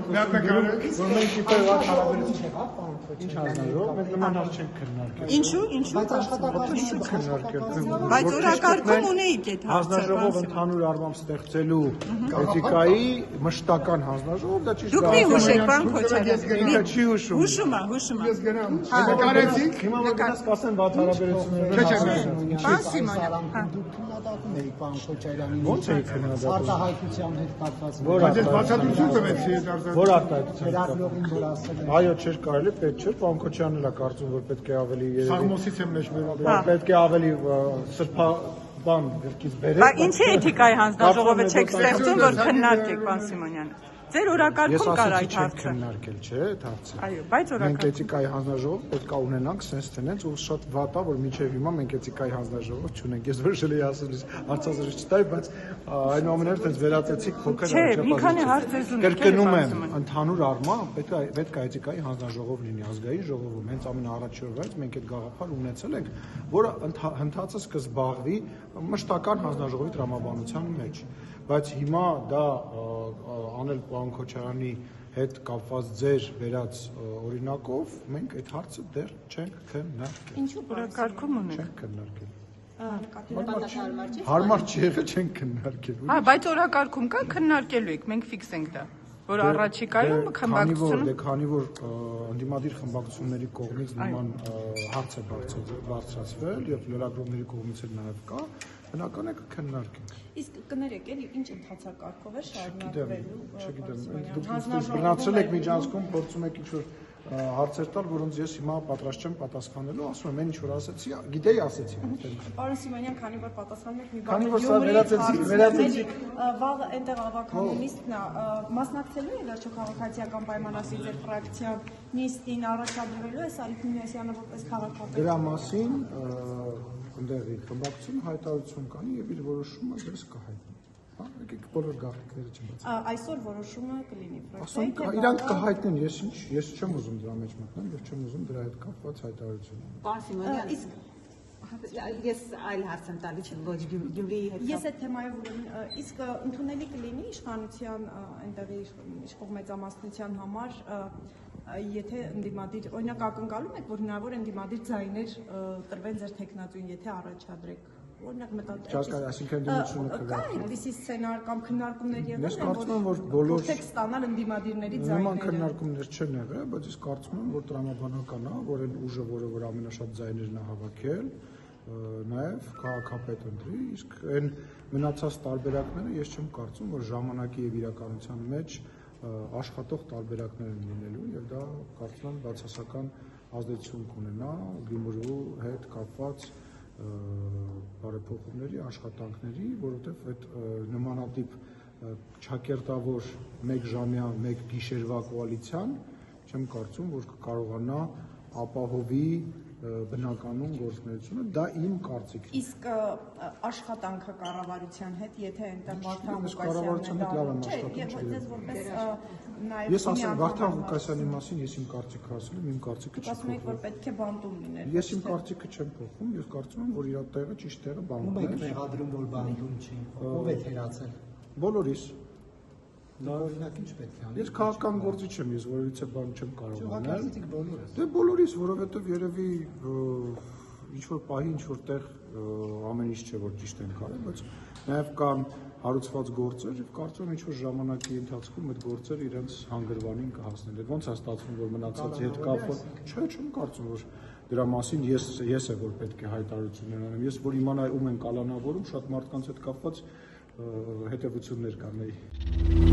մենք իբրև հարաբերություն եղավ, պարոն Քոչարյան։ Ինչ հանձնաժողով, մենք նման հարց չենք քննարկել։ Ինչու։ Բայց աշխատակազմը քննարկել։ Բայց օրակարգում ունեիք այդ հարցը։ Հանձնաժողով ընդհանուր առմամբ ստեղծելու էթիկայի մշտական հանձնաժողով, դա ճիշտ է։ Դուք մի հուշեք, պարոն Քոչարյան։ Ինքը չի հուշում։ Հուշում է։ Ես գնամ։ Նկարեցիք։ Հիմա որ գնաս կասեն վատ հարաբերություններ։ Պարոն Սիմոնյան։ Դուք քննադատում եք պարոն Քոչարյանին։ Ո՞նց եք քննադատում։ Արտահայտության հետ կապված։ Բայց ես բացատրություն տվեցի Որ արտահայտության։ Լրագրողին որ ասել եք։ Այո, չէր կարելի, պետք չէր, պարոն Քոչարյանն էլ է կարծում, որ պետք է ավելի երևի։ Սաղմոսից եմ մեջ մերում։ Պետք է ավելի սրբաբան գրքից բերել։ Բայց ինչի էթիկայի հանձնաժողովը չեք ստեղծում, որ քննարկեք, պարոն Սիմոնյան։ Ձեր օրակարգում կար այդ հարցը։ Քննարկել չէ այդ հարցը։ Այո, բայց Մենք օրակարգում։ էթիկայի հանձնաժողով պետք է ունենանք sense tenence ու շատ վատ է որ մինչև հիմա մենք էթիկայի հանձնաժողով չունենք։ Ես որոշել էի ասել հարցազրույց չտայի, բայց այնուամենայնիվ այդպես վերացեցիք փոքր Չէ, մի քանի հարց ես ունեք։ կրկնում եմ, ընդհանուր առմամբ պետք է էթիկայի հանձնաժողով լինի ազգային ժողովում։ Հենց ամենաառաջի օրվանից մենք այդ գաղափար ունեցել ենք, որը ընթացս կզբաղվի մշտական հանձնաժողովի տրամաբանության մեջ։ Բայց հիմա դա անել պարոն Քոչարյանի հետ կապված ձեր վերած օրինակով մենք այդ հարցը դեռ չենք քննարկել։ Ինչու օրակարգում ունեք։ Չենք քննարկել։ Կատակարարմար չի։ Հարմար չի եղել չենք քննարկել։ Հա, բայց օրակարգում կա քննարկելու եք, մենք ֆիքս ենք դա։ Որ առաջիկայում խմբակցությունը քանի որ ընդդիմադիր խմբակցությունների կողմից նման հարց է բարձրացվել եւ լրագրողների կողմից էլ նաեւ կա, բնական է կքննարկենք։ Իսկ կներեք, էլի ինչ ընթացակարգով է շարունակվելու։ Չգիտեմ, դուք բռնացել եք միջանցքում, փորձում եք ինչ-որ հարցեր տալ, որոնց ես հիմա պատրաստ չեմ պատասխանելու, ասում եմ, ինչ որ ասեցի, գիտեի ասեցի արդեն։ Պարոն Սիմոնյան, քանի որ պատասխանում եք մի բան։ Քանի որ սա վերացեցի։ Վաղ այնտեղ ավականու նիստն է, մասնակցելու է վերջո քաղաքացիական պայմանասի ձեր ֆրակցիան նիստին առաջադրվելու է Սարիկ Նյունեսյանը որպես քաղաքապետ։ Դրա մասին ընդդեղի խմբակցությունը հայտարարություն կանի եւ իր որոշումը դες կհայտնի։ Հա, եկեք բոլոր գաղտնիքները չբացենք։ Այսօր որոշումը կլինի Ասում իրանք կհայտնեն, ես չեմ ուզում դրա մեջ մտնել եւ չեմ ուզում դրա հետ կապված հայտարարություն։ Պարոն Սիմոնյան, իսկ ես այլ հարց եմ տալիս, ոչ Գյումրիի հետ։ Ես այդ թեմայով ուրեմն իսկ ընդունելի կլինի իշխանության այնտեղի իշխող մեծամասնության համար եթե ընդդիմադիր օրինակ ակնկալում եք որ հնարավոր է ընդդիմադիր ձայներ տրվեն ձեր տեխնատուին եթե առաջադրեք օրինակ մտածել այսինքն դիմությունը կգա այդպիսի սցենար կամ քննարկումներ եղել են ես կարծում եմ որ բոլոր փորձեք ստանալ ընդդիմադիրների ձայները նման քննարկումներ չեն եղել բայց ես կարծում եմ որ տրամաբանական է որ այն ուժը որ ամենաշատ ձայներն է հավաքել նաև քաղաքապետ ընտրի իսկ այն մնացած տարբերակները ես չեմ կարծում որ ժամանակի եւ իրականության մեջ աշխատող տարբերակներ են լինելու եւ դա կարծում եմ բացասական ազդեցություն կունենա Գյումրու հետ կապված բարեփոխումների աշխատանքների, որովհետեւ այդ նմանատիպ չակերտավոր մեկ ժամյա, մեկ գիշերվա կոալիցիան չեմ կարծում, որ կկարողանա ապահովի բնականում գործունեությունը, դա իմ կարծիքն է։ Իսկ աշխատանքը կառավարության հետ, եթե այնտեղ Վարդան Ղուկասյանը Ես ասեմ Վարդան Ղուկասյանի մասին ես իմ կարծիքը ասել եմ, իմ կարծիքը չի փոխվում։ Ասում եք, որ պետք է բանտում լիներ։ Ես իմ կարծիքը չեմ փոխում, ես կարծում եմ, որ իր տեղը ճիշտ տեղը բանտում է։ Ում եք մեղադրում, որ բանտում չի։ Ով է թերացել։ Բոլորիս։ Դա օրինակ ինչ պետք է անի։ Ես քաղաքական գործիչ եմ, ես որևիցե բան չեմ կարող անել։ Բոլորս։ Դե բոլորիս, որովհետև երևի ինչ որ պահի, ինչ որ տեղ ամեն ինչ չէ որ ճիշտ են կարել, բայց նաև կան հարուցված գործեր եւ կարծում եմ ինչ որ ժամանակի ընթացքում այդ գործերը իրենց հանգրվանին կհասնեն։ Ոնց է ստացվում, որ մնացածի հետ կապված։ Չէ, չեմ կարծում, որ դրա մասին ես է որ պետք է հայտարարություններ անեմ։ Ես որ իմանայի ում են կալանավորում, շատ մարդկանց հետ կապված հետևություններ կանեի։